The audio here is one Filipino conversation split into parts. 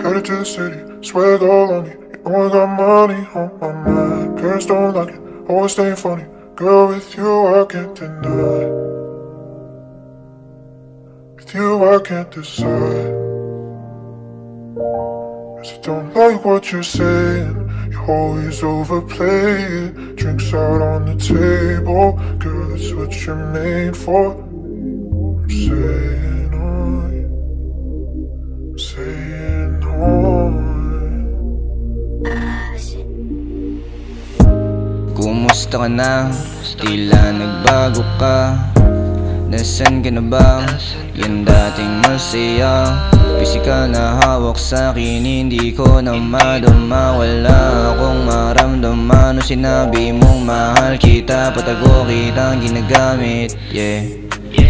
Headed to the city, swag all on me. You know I got money on my mind. Parents don't like it, always staying funny. Girl, with you I can't deny. With you I can't decide. 'Cause I don't like what you're saying. You always overplay it. Drinks out on the table. Girl, that's what you're made for. I'm saying on. I'm saying on. Kumusta ka na? Tila nagbago ka. Nasaan ka na ba? Yan dating masaya. Pisikal na hawak sa'kin, hindi ko na madama. Wala akong maramdaman. Nung sinabi mong mahal kita, patago kitang ginagamit, yeah.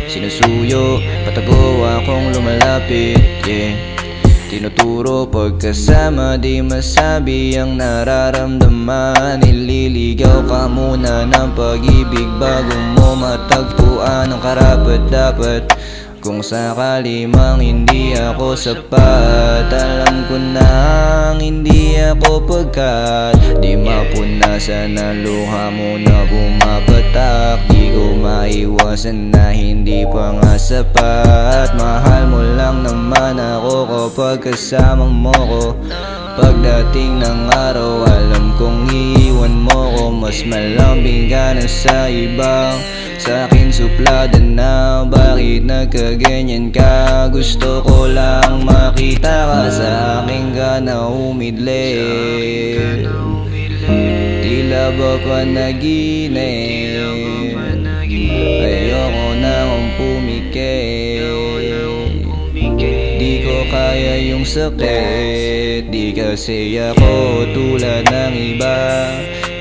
Sinusuyo, patago akong lumalapit, yeah. Tinuturo pagkasama, di masabi ang nararamdaman. Nililigaw ka muna ng pag-ibig bago mo matagpuan ang karapat-dapat. Kung sakali mang hindi ako sapat, alam ko nang hindi ako pagkat di mapunasan ang luha mo na bumabatak. Di ko maiwasan na hindi pa nga sapat. Mahal mo lang naman ako kapag kasama mo ko. Pagdating ng araw, alam kong iiwan mo ko. Mas malambing ka na sa ibang, sa'kin suplada na. Bakit nagkaganyan ka? Gusto ko lang makita ka sa aking gana umidlip. Tila ba panaginip? Ayoko nang pumikit. Di ko kaya yung sakit. Di kasi ako tulad ng iba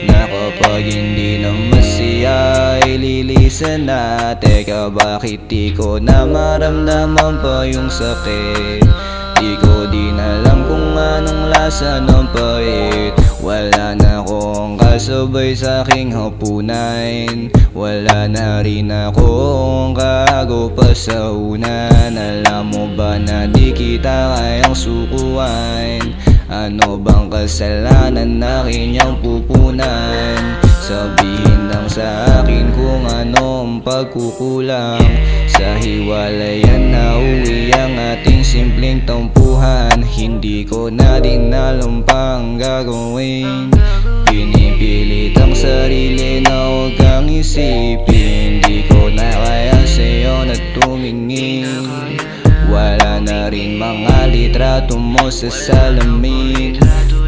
na kapag hindi na masaya ililisan na. Teka, bakit di ko na maramdaman pa yung sakit? Di ko din alam kung anong lasa ng pait. Wala na akong kasabay sa aking hapunan. Wala na rin akong kago pa sa unan. Alam mo ba na di kita kayang sukuan? Ano bang kasalanan na kanyang pupunan? Sabihin lang sa akin kung anong pagkukulang. Sa hiwalayan na uwi ang ating simpleng tampuhan. Hindi ko na din alam pang gagawin. Pinipilit ang sarili na huwag kang isipin. Di ko na kaya sa'yo na tumingin. Wala na rin mga litrato mo sa salamin.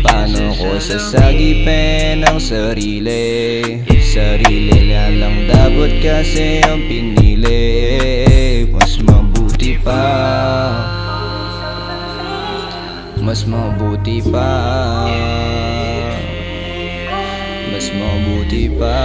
Paano ko sasagipin ang sarili? Sarili lang dapat kasi ang pinili. Mas mabuti pa, mas mabuti pa, mas mabuti pa.